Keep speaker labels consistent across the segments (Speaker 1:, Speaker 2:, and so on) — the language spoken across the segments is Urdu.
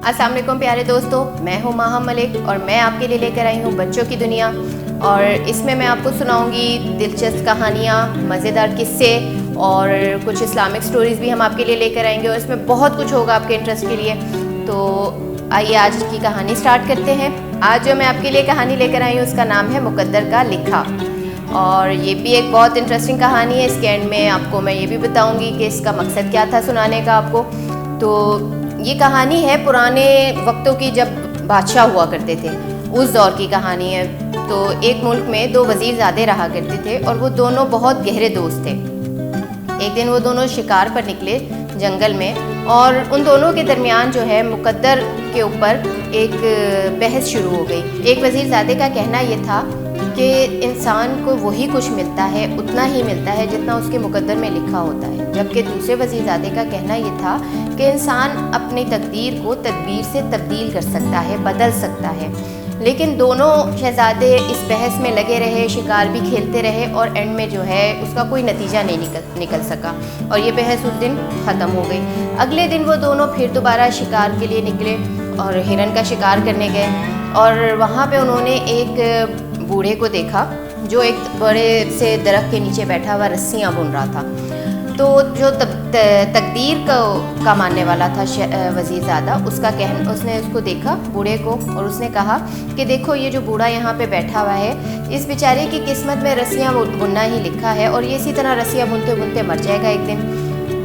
Speaker 1: السلام علیکم پیارے دوستو، میں ہوں ماہا ملک اور میں آپ کے لیے لے کر آئی ہوں بچوں کی دنیا. اور اس میں آپ کو سناؤں گی دلچسپ کہانیاں، مزیدار قصے اور کچھ اسلامک سٹوریز بھی ہم آپ کے لیے لے کر آئیں گے، اور اس میں بہت کچھ ہوگا آپ کے انٹرسٹ کے لیے. تو آئیے آج کی کہانی سٹارٹ کرتے ہیں. آج جو میں آپ کے لیے کہانی لے کر آئی ہوں اس کا نام ہے مقدر کا لکھا، اور یہ بھی ایک بہت انٹرسٹنگ کہانی ہے. اس کے اینڈ میں آپ کو میں یہ بھی بتاؤں گی کہ اس کا مقصد کیا تھا سنانے کا آپ کو. تو یہ کہانی ہے پرانے وقتوں کی، جب بادشاہ ہوا کرتے تھے اس دور کی کہانی ہے. تو ایک ملک میں دو وزیر زادے رہا کرتے تھے اور وہ دونوں بہت گہرے دوست تھے. ایک دن وہ دونوں شکار پر نکلے جنگل میں، اور ان دونوں کے درمیان جو ہے مقدر کے اوپر ایک بحث شروع ہو گئی. ایک وزیر زادے کا کہنا یہ تھا کہ انسان کو وہی کچھ ملتا ہے، اتنا ہی ملتا ہے جتنا اس کے مقدر میں لکھا ہوتا ہے، جبکہ دوسرے وزیر زادے کا کہنا یہ تھا کہ انسان اپنی تقدیر کو تدبیر سے تبدیل کر سکتا ہے، بدل سکتا ہے. لیکن دونوں شہزادے اس بحث میں لگے رہے، شکار بھی کھیلتے رہے، اور اینڈ میں جو ہے اس کا کوئی نتیجہ نہیں نکل سکا، اور یہ بحث اس دن ختم ہو گئی. اگلے دن وہ دونوں پھر دوبارہ شکار کے لیے نکلے اور ہرن کا شکار کرنے گئے. اور وہاں پہ انہوں نے ایک بوڑھے کو دیکھا جو ایک بڑے سے درخت کے نیچے بیٹھا ہوا رسیاں بن رہا تھا. تو جو تقدیر کا ماننے والا تھا وزیر زادہ، اس نے اس کو دیکھا بوڑھے کو، اور اس نے کہا کہ دیکھو یہ جو بوڑھا یہاں پہ بیٹھا ہوا ہے، اس بیچارے کی قسمت میں رسیاں بننا ہی لکھا ہے، اور یہ اسی طرح رسیاں بنتے بنتے مر جائے گا ایک دن.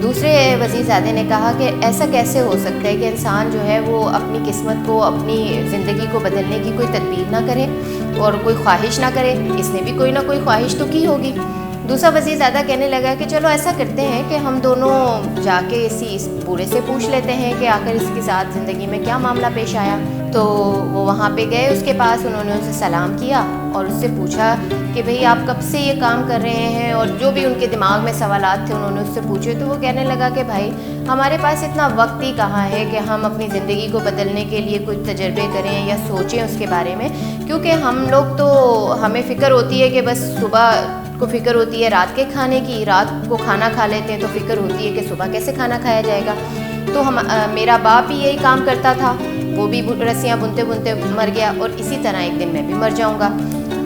Speaker 1: دوسرے وزیر زادے نے کہا کہ ایسا کیسے ہو سکتا ہے کہ انسان جو ہے وہ اپنی قسمت کو، اپنی زندگی کو بدلنے کی کوئی تدبیر نہ کرے اور کوئی خواہش نہ کرے. اس نے بھی کوئی نہ کوئی خواہش تو کی ہوگی. دوسرا وزیر زادہ کہنے لگا کہ چلو ایسا کرتے ہیں کہ ہم دونوں جا کے اس بوڑھے سے پوچھ لیتے ہیں کہ آخر اس کے ساتھ زندگی میں کیا معاملہ پیش آیا. تو وہ وہاں پہ گئے اس کے پاس، انہوں نے اسے سلام کیا اور اس سے پوچھا کہ بھئی آپ کب سے یہ کام کر رہے ہیں، اور جو بھی ان کے دماغ میں سوالات تھے انہوں نے اس سے پوچھے. تو وہ کہنے لگا کہ بھائی ہمارے پاس اتنا وقت ہی کہاں ہے کہ ہم اپنی زندگی کو بدلنے کے لیے کچھ تجربے کریں یا سوچیں اس کے بارے میں، کیونکہ ہم لوگ تو ہمیں فکر ہوتی ہے کہ بس صبح کو فکر ہوتی ہے رات کے کھانے کی، رات کو کھانا کھا لیتے ہیں تو فکر ہوتی ہے کہ صبح کیسے کھانا کھایا جائے گا. تو میرا باپ بھی یہی کام کرتا تھا، وہ بھی رسیاں بنتے بنتے مر گیا، اور اسی طرح ایک دن میں بھی مر جاؤں گا.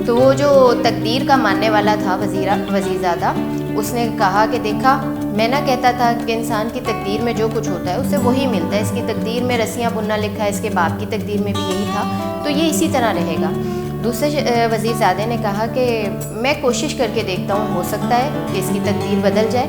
Speaker 1: تو وہ جو تقدیر کا ماننے والا تھا وزیر زادہ، اس نے کہا کہ دیکھا میں نہ کہتا تھا کہ انسان کی تقدیر میں جو کچھ ہوتا ہے اسے وہی ملتا ہے. اس کی تقدیر میں رسیاں بننا لکھا ہے، اس کے باپ کی تقدیر میں بھی یہی تھا، تو یہ اسی طرح رہے گا. دوسرے وزیر زادے نے کہا کہ میں کوشش کر کے دیکھتا ہوں، ہو سکتا ہے کہ اس کی تقدیر بدل جائے.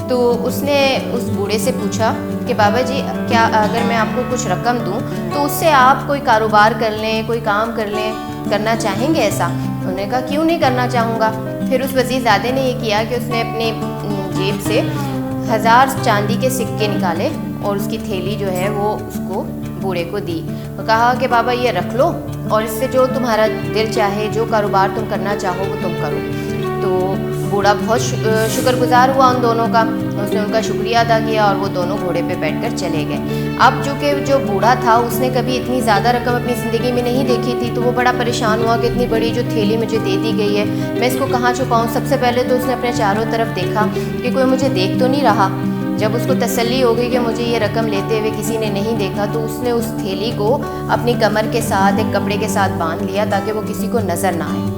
Speaker 1: تو اس نے اس بوڑھے سے پوچھا کہ بابا جی کیا اگر میں آپ کو کچھ رقم دوں تو اس سے آپ کوئی کاروبار کر لیں، کوئی کام کر لیں، کرنا چاہیں گے ایسا؟ انہوں نے کہا کیوں نہیں کرنا چاہوں گا. پھر اس وزیر زادے نے یہ کیا کہ اس نے اپنے جیب سے 1000 چاندی کے سکے نکالے اور اس کی تھیلی جو ہے وہ اس کو بوڑھے کو دی. کہا کہ بابا یہ رکھ لو، اور اس سے جو تمہارا دل چاہے، جو کاروبار تم کرنا چاہو وہ تم کرو. تو بوڑھا بہت شکر گزار ہوا ان دونوں کا، اس نے ان کا شکریہ ادا کیا اور وہ دونوں گھوڑے پہ بیٹھ کر چلے گئے. اب چونکہ جو بوڑھا تھا اس نے کبھی اتنی زیادہ رقم اپنی زندگی میں نہیں دیکھی تھی، تو وہ بڑا پریشان ہوا کہ اتنی بڑی جو تھیلی مجھے دے دی گئی ہے میں اس کو کہاں چھپاؤں. سب سے پہلے تو اس نے اپنے چاروں طرف دیکھا کہ کوئی مجھے دیکھ تو نہیں رہا. جب اس کو تسلی ہو گئی کہ مجھے یہ رقم لیتے ہوئے کسی نے نہیں دیکھا، تو اس نے اس تھیلی کو اپنی کمر کے ساتھ ایک کپڑے کے ساتھ باندھ لیا تاکہ وہ کسی کو نظر نہ آئے.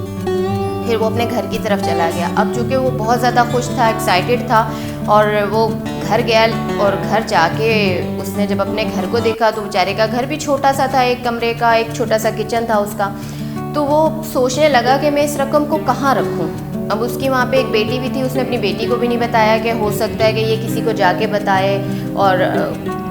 Speaker 1: پھر وہ اپنے گھر کی طرف چلا گیا. اب چونکہ وہ بہت زیادہ خوش تھا، ایکسائٹیڈ تھا، اور وہ گھر گیا، اور گھر جا کے اس نے جب اپنے گھر کو دیکھا تو بیچارے کا گھر بھی چھوٹا سا تھا، ایک کمرے کا، ایک چھوٹا سا کچن تھا اس کا. تو وہ سوچنے لگا کہ میں اس رقم کو کہاں رکھوں. اب اس کی وہاں پہ ایک بیٹی بھی تھی، اس نے اپنی بیٹی کو بھی نہیں بتایا کہ ہو سکتا ہے کہ یہ کسی کو جا کے بتائے اور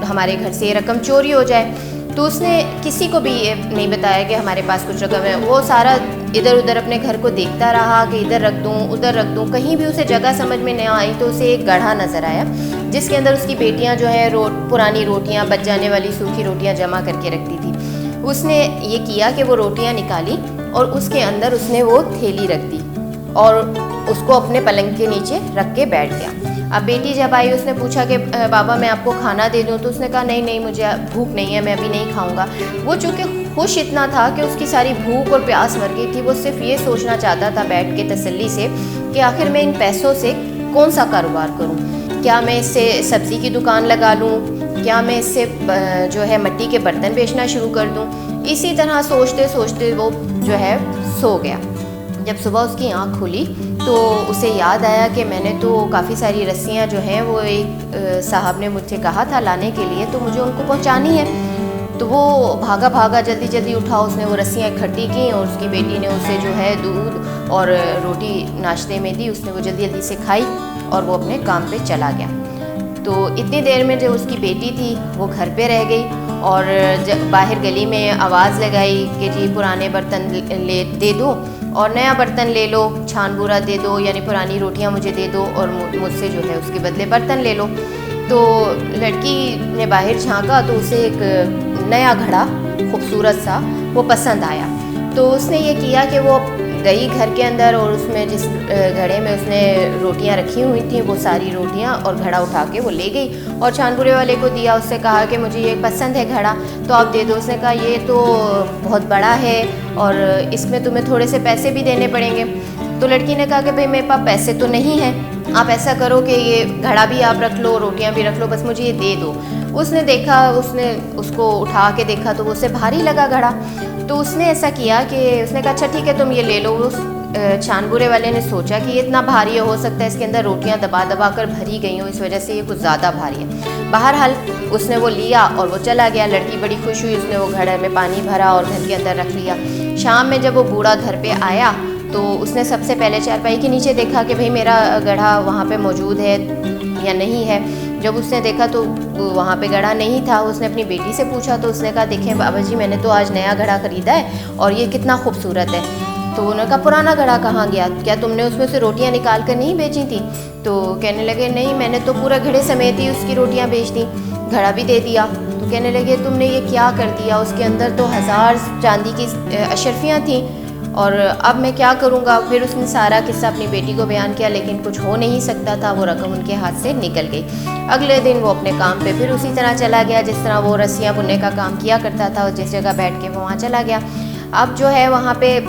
Speaker 1: ہمارے گھر سے یہ رقم چوری ہو جائے. تو اس نے کسی کو بھی یہ نہیں بتایا کہ ہمارے پاس کچھ رقم ہے. وہ سارا ادھر ادھر اپنے گھر کو دیکھتا رہا کہ ادھر رکھ دوں ادھر رکھ دوں، کہیں بھی اسے جگہ سمجھ میں نہ آئی. تو اسے ایک گڑھا نظر آیا جس کے اندر اس کی بیٹیاں جو ہے پرانی روٹیاں، بچ جانے والی سوکھی روٹیاں جمع کر کے رکھتی تھی. اس نے یہ کیا کہ وہ روٹیاں نکالی اور اس کے اندر اس نے وہ تھیلی رکھ دی اور اس کو اپنے پلنگ کے نیچے رکھ کے بیٹھ گیا. اب بیٹی جب آئی اس نے پوچھا کہ بابا میں آپ کو کھانا دے دوں، تو اس نے کہا نہیں مجھے بھوک نہیں ہے، میں ابھی نہیں کھاؤں گا. وہ چونکہ خوش اتنا تھا کہ اس کی ساری بھوک اور پیاس مر گئی تھی، وہ صرف یہ سوچنا چاہتا تھا بیٹھ کے تسلی سے کہ آخر میں ان پیسوں سے کون سا کاروبار کروں. کیا میں اس سے سبزی کی دکان لگا لوں، کیا میں اس سے جو ہے مٹی کے برتن بیچنا شروع کر دوں. اسی طرح سوچتے سوچتے وہ جو ہے سو گیا. جب صبح اس کی آنکھ کھلی تو اسے یاد آیا کہ میں نے تو کافی ساری رسیاں جو ہیں وہ ایک صاحب نے مجھ سے کہا تھا لانے کے لیے، تو مجھے ان کو پہنچانی ہے. تو وہ بھاگا جلدی جلدی اٹھا، اس نے وہ رسیاں اکٹھی کیں اور اس کی بیٹی نے اسے جو ہے دودھ اور روٹی ناشتے میں دی. اس نے وہ جلدی جلدی سے کھائی اور وہ اپنے کام پہ چلا گیا. تو اتنی دیر میں جو اس کی بیٹی تھی وہ گھر پہ رہ گئی اور باہر گلی میں آواز لگائی کہ جی پرانے برتن دے دو اور نیا برتن لے لو، چھان بورا دے دو، یعنی پرانی روٹیاں مجھے دے دو اور مجھ سے جو ہے اس کے بدلے برتن لے لو. تو لڑکی نے باہر جھانکا تو اسے ایک نیا گھڑا خوبصورت سا وہ پسند آیا. تو اس نے یہ کیا کہ وہ گئی گھر کے اندر اور اس میں جس گھڑے میں اس نے روٹیاں رکھی ہوئی تھیں وہ ساری روٹیاں اور گھڑا اٹھا کے وہ لے گئی اور چھان بورے والے کو دیا. اس سے کہا کہ مجھے یہ پسند ہے گھڑا تو آپ دے دو. اس نے کہا یہ تو بہت بڑا ہے اور اس میں تمہیں تھوڑے سے پیسے بھی دینے پڑیں گے. تو لڑکی نے کہا کہ بھئی میرے پاس پیسے تو نہیں ہیں، آپ ایسا کرو کہ یہ گھڑا بھی آپ رکھ لو، روٹیاں بھی رکھ لو، بس مجھے یہ دے دو. اس نے دیکھا، اس نے اس کو اٹھا کے دیکھا تو اسے بھاری لگا گھڑا. تو اس نے ایسا کیا کہ اس نے کہا اچھا ٹھیک ہے تم یہ لے لو. اس چھان بورے والے نے سوچا کہ یہ اتنا بھاری ہو سکتا ہے اس کے اندر روٹیاں دبا دبا کر بھری گئی ہوں، اس وجہ سے یہ کچھ زیادہ بھاری ہے. بہرحال اس نے وہ لیا اور وہ چلا گیا. لڑکی بڑی خوش ہوئی، اس نے وہ گھڑے میں پانی بھرا اور گھر کے اندر رکھ لیا. شام میں جب وہ بوڑھا گھر پہ آیا تو اس نے سب سے پہلے چارپائی کے نیچے دیکھا کہ بھئی میرا گڑھا وہاں پہ موجود ہے یا نہیں ہے. جب اس نے دیکھا تو وہاں پہ گڑھا نہیں تھا. اس نے اپنی بیٹی سے پوچھا تو اس نے کہا دیکھیں بابا جی میں نے تو آج نیا گڑھا خریدا ہے اور یہ کتنا خوبصورت ہے. تو انہوں نے کہا پرانا گڑھا کہاں گیا، کیا تم نے اس میں سے روٹیاں نکال کر نہیں بیچی تھی؟ تو کہنے لگے نہیں، میں نے تو پورا گھڑے سمیت ہی اس کی روٹیاں بیچ دیں، گھڑا بھی دے دیا. تو کہنے لگے تم نے یہ کیا کر دیا، اس کے اندر تو 1000 چاندی کی اشرفیاں تھیں اور اب میں کیا کروں گا. پھر اس نے سارا قصہ اپنی بیٹی کو بیان کیا لیکن کچھ ہو نہیں سکتا تھا، وہ رقم ان کے ہاتھ سے نکل گئی. اگلے دن وہ اپنے کام پہ پھر اسی طرح چلا گیا جس طرح وہ رسیاں بننے کا کام کیا کرتا تھا، جس جگہ بیٹھ کے وہ وہاں چلا گیا. اب جو ہے وہاں پہ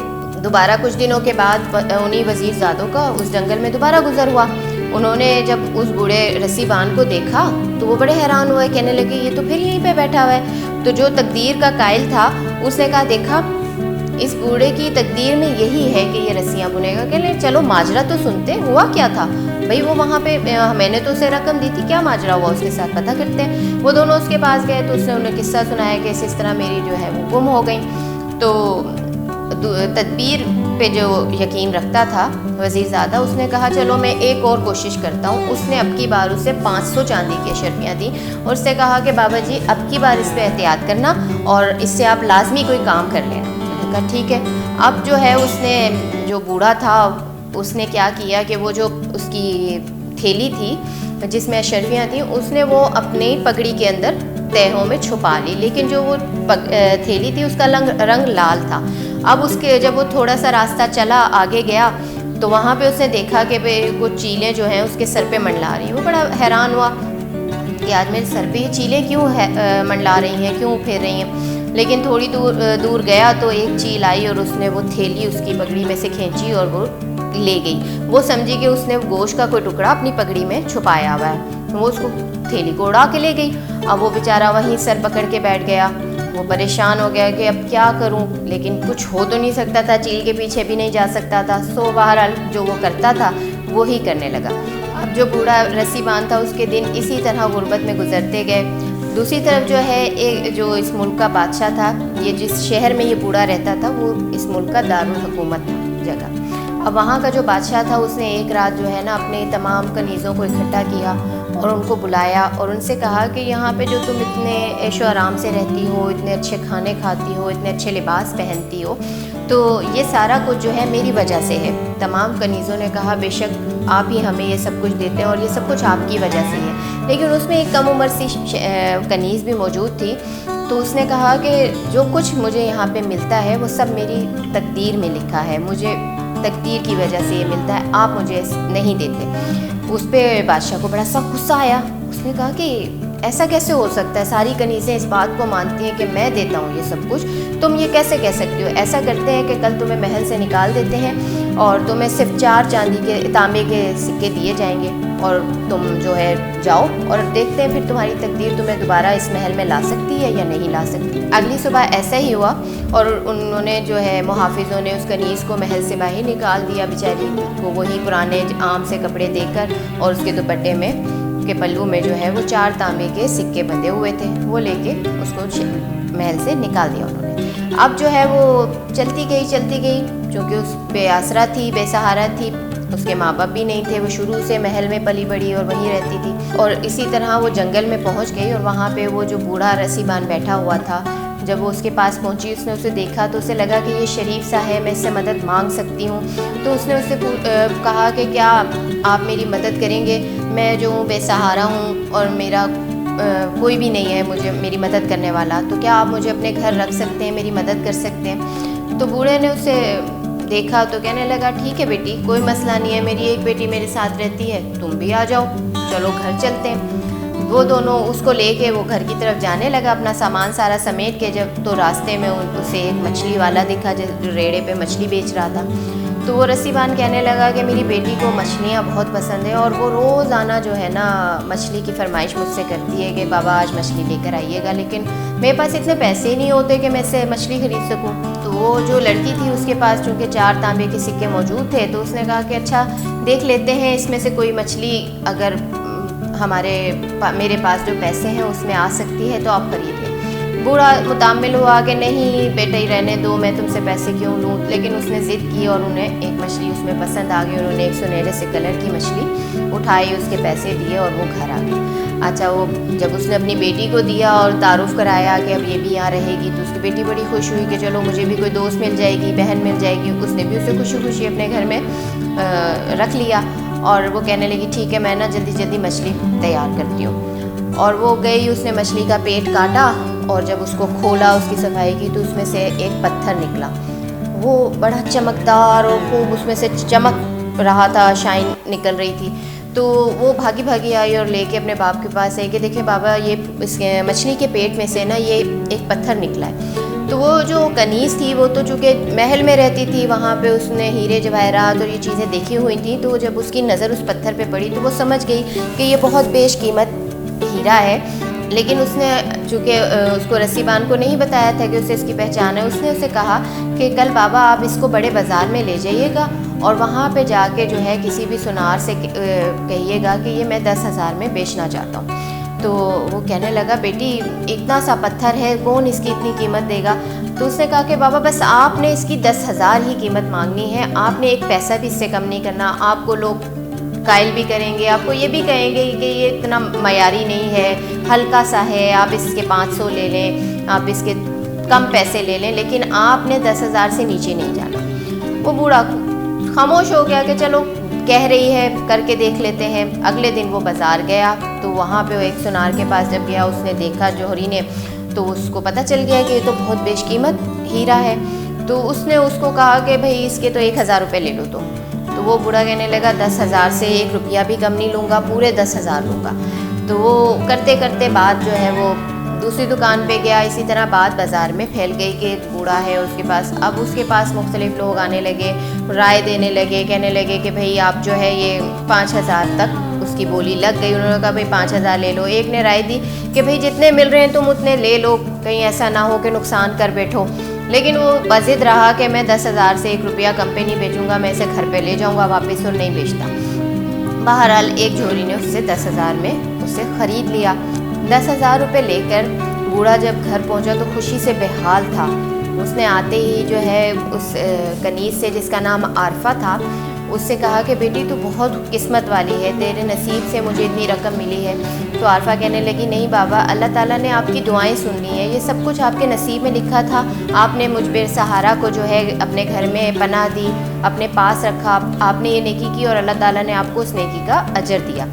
Speaker 1: دوبارہ کچھ دنوں کے بعد انہی وزیر زادوں کا اس جنگل میں دوبارہ گزر ہوا. انہوں نے جب اس بوڑھے رسی بان کو دیکھا تو وہ بڑے حیران ہوئے، کہنے لگے یہ تو پھر یہیں پہ بیٹھا ہوا ہے. تو جو تقدیر کا قائل تھا اس نے کہا دیکھا اس بوڑھے کی تقدیر میں یہی ہے کہ یہ رسیاں بنے گا. کہ چلو ماجرا تو سنتے، ہوا کیا تھا بھئی. وہ وہاں پہ میں نے تو اسے رقم دی تھی، کیا ماجرا ہوا اس کے ساتھ پتہ کرتے ہیں. وہ دونوں اس کے پاس گئے تو اس نے انہیں قصہ سنایا کہ اس طرح میری جو ہے وہ گم ہو گئی. تو تدبیر پہ جو یقین رکھتا تھا وزیر زادہ، اس نے کہا چلو میں ایک اور کوشش کرتا ہوں. اس نے اب کی بار اسے 500 چاندی کی اشرفیاں دیں اور اس سے کہا کہ بابا جی اب کی بار اس پہ احتیاط کرنا اور اس سے آپ لازمی کوئی کام کر لینا. کہا ٹھیک ہے. اب جو ہے اس نے جو بوڑھا تھا اس نے کیا کیا کہ وہ جو اس کی تھیلی تھی جس میں اشرفیاں تھیں اس نے وہ اپنی پگڑی کے اندر تہوں میں چھپا لی، لیکن جو وہ تھیلی تھی اس کا رنگ لال تھا. اب اس کے جب وہ تھوڑا سا راستہ چلا آگے گیا تو وہاں پہ اس نے دیکھا کہ وہ چیلیں جو ہیں اس کے سر پہ منڈلا رہی ہیں. وہ بڑا حیران ہوا کہ آج میرے سر پہ یہ چیلیں کیوں منڈلا رہی ہیں، کیوں پھیر رہی ہیں. لیکن تھوڑی دور گیا تو ایک چیل آئی اور اس نے وہ تھیلی اس کی پگڑی میں سے کھینچی اور وہ لے گئی. وہ سمجھی کہ اس نے گوشت کا کوئی ٹکڑا اپنی پگڑی میں چھپایا ہوا ہے. وہ اس کو تھیلی کو اڑا کے لے گئی. اب وہ بیچارہ وہیں سر پکڑ کے بیٹھ گیا. وہ پریشان ہو گیا کہ اب کیا کروں، لیکن کچھ ہو تو نہیں سکتا تھا، چیل کے پیچھے بھی نہیں جا سکتا تھا. سو بہرحال جو وہ کرتا تھا وہی کرنے لگا. اب جو بوڑھا رسی باندھ تھا اس کے دن اسی طرح غربت میں گزرتے گئے. دوسری طرف جو ہے ایک جو اس ملک کا بادشاہ تھا، یہ جس شہر میں یہ بوڑھا رہتا تھا وہ اس ملک کا دارالحکومت تھا جگہ. اب وہاں کا جو بادشاہ تھا اس نے ایک رات جو ہے نا اپنے تمام کنیزوں کو اکٹھا کیا اور ان کو بلایا اور ان سے کہا کہ یہاں پہ جو تم اتنے عیش و آرام سے رہتی ہو، اتنے اچھے کھانے کھاتی ہو، اتنے اچھے لباس پہنتی ہو، تو یہ سارا کچھ جو ہے میری وجہ سے ہے. تمام کنیزوں نے کہا بے شک آپ ہی ہمیں یہ سب کچھ دیتے ہیں اور یہ سب کچھ آپ کی وجہ سے ہے. لیکن اس میں ایک کم عمر سی کنیز بھی موجود تھی. تو اس نے کہا کہ جو کچھ مجھے یہاں پہ ملتا ہے وہ سب میری تقدیر میں لکھا ہے، مجھے تقدیر کی وجہ سے یہ ملتا ہے، آپ مجھے نہیں دیتے. اس پہ بادشاہ کو بڑا سخت غصہ آیا. اس نے کہا کہ ایسا کیسے ہو سکتا ہے، ساری کنیزیں اس بات کو مانتی ہیں کہ میں دیتا ہوں یہ سب کچھ، تم یہ کیسے کہہ سکتے ہو. ایسا کرتے ہیں کہ کل تمہیں محل سے نکال دیتے ہیں اور تمہیں صرف 4 چاندی کے تانبے کے سکے دیے جائیں گے. اور تم جو ہے جاؤ اور دیکھتے ہیں پھر تمہاری تقدیر تمہیں دوبارہ اس محل میں لا سکتی ہے یا نہیں لا سکتی۔ اگلی صبح ایسا ہی ہوا اور انہوں نے جو ہے محافظوں نے اس کنیز کو محل سے باہر نکال دیا، بیچاری کو وہی پرانے عام سے کپڑے دے کر، اور اس کے دوپٹے میں کے پلو میں جو ہے وہ 4 تانبے کے سکے بندھے ہوئے تھے، وہ لے کے اس کو محل سے نکال دیا انہوں نے۔ اب جو ہے وہ چلتی گئی چونکہ اس بے آسرا تھی، بے سہارا تھی، اس کے ماں باپ بھی نہیں تھے، وہ شروع سے محل میں پلی بڑھی اور وہیں رہتی تھی، اور اسی طرح وہ جنگل میں پہنچ گئی اور وہاں پہ وہ جو بوڑھا رسی بان بیٹھا ہوا تھا، جب وہ اس کے پاس پہنچی اس نے اسے دیکھا تو اسے لگا کہ یہ شریف سا ہے، میں اس سے مدد مانگ سکتی ہوں، تو اس نے اس سے کہا کہ کیا آپ میری مدد کریں گے؟ میں جو ہوں بے سہارا ہوں اور میرا کوئی بھی نہیں ہے مجھے میری مدد کرنے والا، تو کیا آپ مجھے اپنے گھر رکھ سکتے ہیں، میری مدد کر سکتے ہیں؟ تو بوڑھے نے اسے دیکھا تو کہنے لگا ٹھیک ہے بیٹی، کوئی مسئلہ نہیں ہے، میری ایک بیٹی میرے ساتھ رہتی ہے، تم بھی آ جاؤ، چلو گھر چلتے ہیں۔ وہ دونوں اس کو لے کے وہ گھر کی طرف جانے لگا اپنا سامان سارا سمیٹ کے، جب تو راستے میں اسے ایک مچھلی والا دکھا جو ریڑے پہ مچھلی بیچ رہا تھا، تو وہ رسی بان کہنے لگا کہ میری بیٹی کو مچھلیاں بہت پسند ہیں اور وہ روزانہ جو ہے نا مچھلی کی فرمائش مجھ سے کرتی ہے کہ بابا آج مچھلی لے کر آئیے گا، لیکن میرے پاس اتنے پیسے نہیں ہوتے کہ میں اس سے مچھلی خرید سکوں۔ تو وہ جو لڑکی تھی اس کے پاس چونکہ 4 تانبے کے سکے موجود تھے، تو اس نے کہا کہ اچھا دیکھ لیتے ہیں اس میں سے کوئی مچھلی اگر میرے پاس جو پیسے ہیں اس میں آ سکتی ہے تو آپ خرید لیں۔ بوڑھا متعامل ہوا کہ نہیں بیٹا ہی رہنے دو، میں تم سے پیسے کیوں لوں، لیکن اس نے ضد کی اور انہیں ایک مچھلی اس میں پسند آ گئی، انہوں نے ایک سنہرے سے کلر کی مچھلی اٹھائی، اس کے پیسے دیے اور وہ گھر آ گئی۔ اچھا وہ جب اس نے اپنی بیٹی کو دیا اور تعارف کرایا کہ اب یہ بھی یہاں رہے گی، تو اس کی بیٹی بڑی خوش ہوئی کہ چلو مجھے بھی کوئی دوست مل جائے گی، بہن مل جائے گی، اس نے بھی اسے خوشی خوشی اپنے گھر میں رکھ لیا، اور وہ کہنے لگی ٹھیک ہے میں نا جلدی مچھلی تیار کرتی ہوں، اور وہ گئی، اس نے مچھلی کا پیٹ کاٹا اور جب اس کو کھولا اس کی صفائی کی تو اس میں سے ایک پتھر نکلا، وہ بڑا چمکدار اور خوب اس میں سے چمک رہا تھا، شائن نکل رہی تھی، تو وہ بھاگی آئی اور لے کے اپنے باپ کے پاس آئی کہ دیکھیں بابا یہ اس مچھلی کے پیٹ میں سے نا یہ ایک پتھر نکلا ہے۔ تو وہ جو کنیز تھی وہ تو چونکہ محل میں رہتی تھی، وہاں پہ اس نے ہیرے جواہرات اور یہ چیزیں دیکھی ہوئی تھیں، تو جب اس کی نظر اس پتھر پہ پڑی تو وہ سمجھ گئی کہ یہ بہت بیش قیمت ہیرا ہے، لیکن اس نے چونکہ اس کو رسی بان کو نہیں بتایا تھا کہ اسے اس کی پہچان ہے، اس نے اسے کہا کہ کل بابا آپ اس کو بڑے بازار میں لے جائیے گا اور وہاں پہ جا کے جو ہے کسی بھی سنار سے کہیے گا کہ یہ میں 10,000 میں بیچنا چاہتا ہوں۔ تو وہ کہنے لگا بیٹی اتنا سا پتھر ہے کون اس کی اتنی قیمت دے گا؟ تو اس نے کہا کہ بابا بس آپ نے اس کی 10,000 ہی قیمت مانگنی ہے، آپ نے ایک پیسہ بھی اس سے کم نہیں کرنا، آپ کو لوگ قائل بھی کریں گے، آپ کو یہ بھی کہیں گے کہ یہ اتنا معیاری نہیں ہے، ہلکا سا ہے، آپ اس کے 500 لے لیں، آپ اس کے کم پیسے لے لیں، لیکن آپ نے 10,000 سے نیچے نہیں جانا۔ وہ بوڑھا خاموش ہو گیا کہ چلو کہہ رہی ہے کر کے دیکھ لیتے ہیں۔ اگلے دن وہ بازار گیا تو وہاں پہ وہ ایک سنار کے پاس جب گیا اس نے دیکھا جوہری نے، تو اس کو پتہ چل گیا کہ یہ تو بہت بیش قیمت ہیرا ہے، تو اس نے اس کو کہا کہ بھئی اس کے تو 1,000 روپے لے لو تم۔ تو وہ بوڑھا کہنے لگا 10,000 سے 1 روپیہ بھی کم نہیں لوں گا، پورے 10,000 لوں گا۔ تو وہ کرتے کرتے بات جو ہے وہ دوسری دکان پہ گیا، اسی طرح بات بازار میں پھیل گئی کہ ایک بوڑھا ہے اس کے پاس، اب اس کے پاس مختلف لوگ آنے لگے، رائے دینے لگے، کہنے لگے کہ بھئی آپ جو ہے یہ 5,000 تک اس کی بولی لگ گئی۔ انہوں نے کہا بھئی 5,000 لے لو۔ ایک نے رائے دی کہ بھئی جتنے مل رہے ہیں تم اتنے لے لو، کہیں ایسا نہ ہو کہ نقصان کر بیٹھو، لیکن وہ بضد رہا کہ میں 10,000 سے 1 روپیہ کم پہ نہیں بیچوں گا، میں اسے گھر پہ لے جاؤں گا واپس اور نہیں بیچتا۔ بہرحال ایک جوہری نے اس سے 10,000 میں اسے خرید لیا۔ 10,000 روپے لے کر بوڑھا جب گھر پہنچا تو خوشی سے بے حال تھا۔ اس نے آتے ہی جو ہے اس کنیز سے جس کا نام عارفہ تھا اس سے کہا کہ بیٹی تو بہت قسمت والی ہے، تیرے نصیب سے مجھے اتنی رقم ملی ہے۔ تو عارفہ کہنے لگی نہیں بابا، اللہ تعالیٰ نے آپ کی دعائیں سن لی ہیں، یہ سب کچھ آپ کے نصیب میں لکھا تھا، آپ نے مجھ بے سہارا کو جو ہے اپنے گھر میں پناہ دی، اپنے پاس رکھا، آپ نے یہ نیکی کی اور اللہ تعالیٰ نے آپ کو اس نیکی کا اجر دیا۔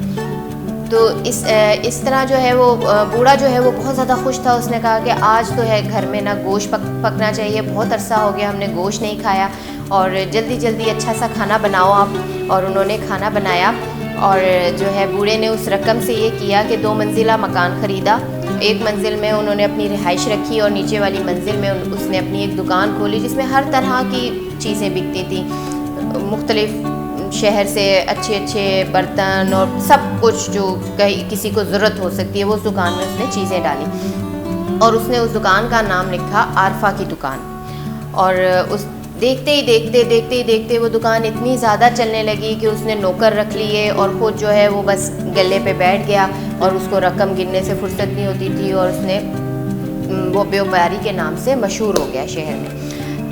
Speaker 1: تو اس طرح جو ہے وہ بوڑھا جو ہے وہ بہت زیادہ خوش تھا۔ اس نے کہا کہ آج تو ہے گھر میں نا گوشت پکنا چاہیے، بہت عرصہ ہو گیا ہم نے گوشت نہیں کھایا، اور جلدی اچھا سا کھانا بناؤ آپ۔ اور انہوں نے کھانا بنایا اور جو ہے بوڑھے نے اس رقم سے یہ کیا کہ 2 منزلہ مکان خریدا۔ ایک منزل میں انہوں نے اپنی رہائش رکھی اور نیچے والی منزل میں اس نے اپنی ایک دکان کھولی جس میں ہر طرح کی چیزیں بکتی تھیں، مختلف شہر سے اچھے اچھے برتن اور سب کچھ جو کسی کو ضرورت ہو سکتی ہے وہ اس دکان میں اس نے چیزیں ڈالی، اور اس نے اس دکان کا نام لکھا عارفہ کی دکان۔ اور اس دیکھتے ہی دیکھتے وہ دکان اتنی زیادہ چلنے لگی کہ اس نے نوکر رکھ لیے، اور خود جو ہے وہ بس گلے پہ بیٹھ گیا، اور اس کو رقم گننے سے فرصت نہیں ہوتی تھی، اور اس نے وہ بیوباری کے نام سے مشہور ہو گیا شہر میں۔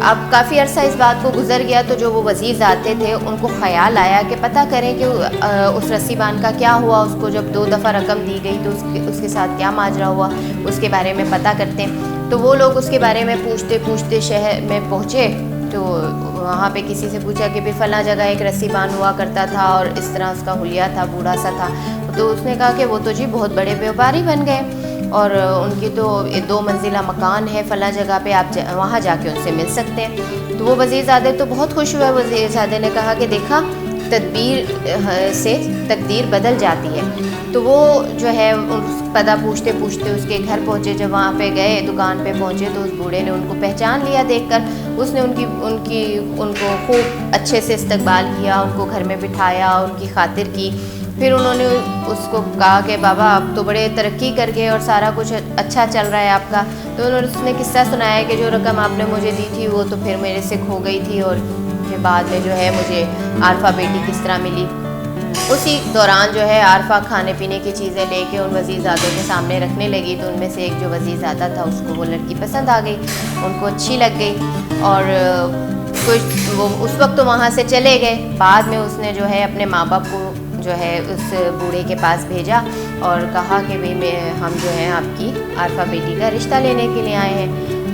Speaker 1: اب کافی عرصہ اس بات کو گزر گیا تو جو وہ وزیر آتے تھے ان کو خیال آیا کہ پتہ کریں کہ اس رسی بان کا کیا ہوا، اس کو جب 2 دفعہ رقم دی گئی تو اس کے ساتھ کیا ماجرا ہوا، اس کے بارے میں پتہ کرتے ہیں۔ تو وہ لوگ اس کے بارے میں پوچھتے شہر میں پہنچے، تو وہاں پہ کسی سے پوچھا کہ بھی فلاں جگہ ایک رسی بان ہوا کرتا تھا اور اس طرح اس کا حلیہ تھا، بوڑھا سا تھا۔ تو اس نے کہا کہ وہ تو جی بہت بڑے بیوپاری بن گئے، اور ان کی تو 2 منزلہ مکان ہے فلاں جگہ پہ، آپ وہاں جا کے ان سے مل سکتے ہیں۔ تو وہ وزیر زادے تو بہت خوش ہوئے۔ وزیر زادے نے کہا کہ دیکھا، تدبیر سے تقدیر بدل جاتی ہے۔ تو وہ جو ہے پتہ پوچھتے اس کے گھر پہنچے۔ جب وہاں پہ گئے، دکان پہ پہنچے، تو اس بوڑھے نے ان کو پہچان لیا دیکھ کر۔ اس نے ان کو خوب اچھے سے استقبال کیا، ان کو گھر میں بٹھایا، ان کی خاطر کی۔ پھر انہوں نے اس کو کہا کہ بابا آپ تو بڑے ترقی کر گئے اور سارا کچھ اچھا چل رہا ہے آپ کا۔ تو اس نے قصہ سنایا کہ جو رقم آپ نے مجھے دی تھی وہ تو پھر میرے سے کھو گئی تھی، اور پھر بعد میں جو ہے مجھے عارفہ بیٹی کس طرح ملی۔ اسی دوران جو ہے عارفہ کھانے پینے کی چیزیں لے کے ان وزیر زادوں کے سامنے رکھنے لگی، تو ان میں سے ایک جو وزیر زادہ تھا اس کو وہ لڑکی پسند آ گئی، ان کو اچھی لگ گئی، اور وہ اس وقت تو وہاں سے چلے گئے۔ بعد میں اس نے جو ہے اپنے ماں باپ کو جو ہے اس بوڑھے کے پاس بھیجا اور کہا کہ ہم جو ہیں آپ کی عارفہ بیٹی کا رشتہ لینے کے لیے آئے ہیں۔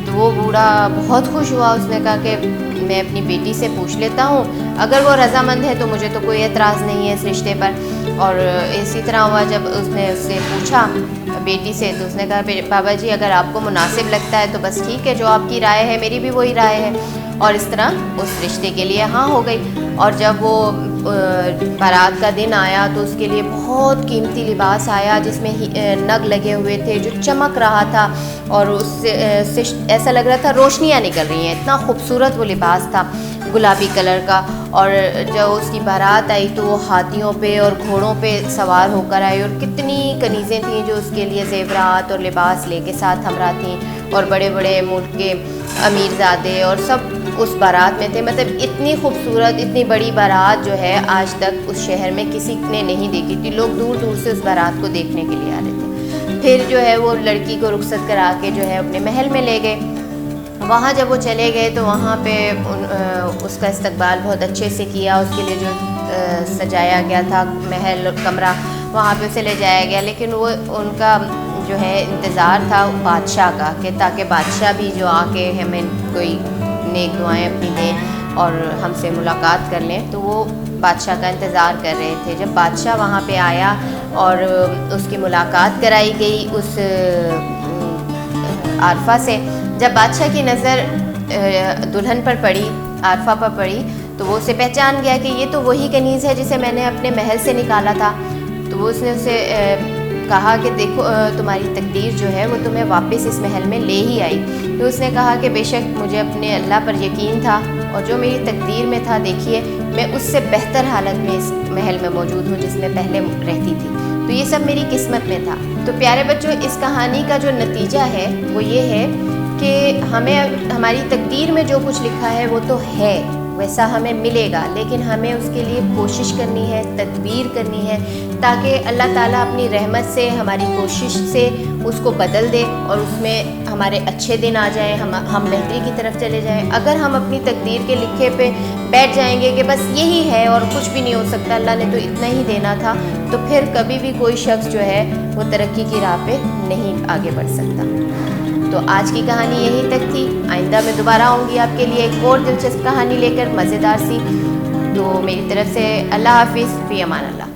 Speaker 1: تو وہ بوڑھا بہت خوش ہوا، اس نے کہا کہ میں اپنی بیٹی سے پوچھ لیتا ہوں، اگر وہ رضامند ہے تو مجھے تو کوئی اعتراض نہیں ہے اس رشتے پر۔ اور اسی طرح ہوا، جب اس نے اس سے پوچھا بیٹی سے، تو اس نے کہا بابا جی اگر آپ کو مناسب لگتا ہے تو بس ٹھیک ہے، جو آپ کی رائے ہے میری بھی وہی رائے ہے۔ اور اس طرح اس رشتے کے لیے ہاں ہو گئی۔ اور جب وہ بارات کا دن آیا تو اس کے لیے بہت قیمتی لباس آیا، جس میں نگ لگے ہوئے تھے جو چمک رہا تھا، اور اس سے ایسا لگ رہا تھا روشنیاں نکل رہی ہیں، اتنا خوبصورت وہ لباس تھا گلابی کلر کا۔ اور جب اس کی بارات آئی تو وہ ہاتھیوں پہ اور گھوڑوں پہ سوار ہو کر آئی، اور کتنی کنیزیں تھیں جو اس کے لیے زیورات اور لباس لے کے ساتھ ہمراہ تھیں، اور بڑے بڑے ملک کے امیر زادے اور سب اس بارات میں تھے۔ مطلب اتنی خوبصورت، اتنی بڑی بارات جو ہے آج تک اس شہر میں کسی نے نہیں دیکھی تھی، لوگ دور دور سے اس بارات کو دیکھنے کے لیے آ رہے تھے۔ پھر جو ہے وہ لڑکی کو رخصت کرا کے جو ہے اپنے محل میں لے گئے۔ وہاں جب وہ چلے گئے تو وہاں پہ اس کا استقبال بہت اچھے سے کیا، اس کے لیے جو سجایا گیا تھا محل اور کمرہ، وہاں پہ اسے لے جایا گیا۔ لیکن وہ ان کا جو ہے انتظار تھا بادشاہ کا، کہ تاکہ بادشاہ بھی جو آ کے ہمیں کوئی نیک دعائیں اپنی دیں اور ہم سے ملاقات کر لیں۔ تو وہ بادشاہ کا انتظار کر رہے تھے۔ جب بادشاہ وہاں پہ آیا اور اس کی ملاقات کرائی گئی اس عارفہ سے، جب بادشاہ کی نظر دلہن پر پڑی، عارفہ پر پڑی، تو وہ اسے پہچان گیا کہ یہ تو وہی کنیز ہے جسے میں نے اپنے محل سے نکالا تھا۔ تو وہ اس نے اسے کہا کہ دیکھو تمہاری تقدیر جو ہے وہ تمہیں واپس اس محل میں لے ہی آئی۔ تو اس نے کہا کہ بے شک مجھے اپنے اللہ پر یقین تھا، اور جو میری تقدیر میں تھا دیکھیے میں اس سے بہتر حالت میں اس محل میں موجود ہوں جس میں پہلے رہتی تھی، تو یہ سب میری قسمت میں تھا۔ تو پیارے بچوں، اس کہانی کا جو نتیجہ ہے وہ یہ ہے کہ ہمیں ہماری تقدیر میں جو کچھ لکھا ہے وہ تو ہے، ویسا ہمیں ملے گا، لیکن ہمیں اس کے لیے کوشش کرنی ہے، تدبیر کرنی ہے، تاکہ اللہ تعالیٰ اپنی رحمت سے ہماری کوشش سے اس کو بدل دے اور اس میں ہمارے اچھے دن آ جائیں، ہم بہتری کی طرف چلے جائیں۔ اگر ہم اپنی تقدیر کے لکھے پہ بیٹھ جائیں گے کہ بس یہی ہے اور کچھ بھی نہیں ہو سکتا، اللہ نے تو اتنا ہی دینا تھا، تو پھر کبھی بھی کوئی شخص جو ہے وہ ترقی کی راہ پہ نہیں آگے بڑھ سکتا۔ تو آج کی کہانی یہیں تک تھی۔ آئندہ میں دوبارہ آؤں گی آپ کے لیے ایک اور دلچسپ کہانی لے کر، مزیدار سی۔ تو میری طرف سے اللہ حافظ، فی امان اللہ۔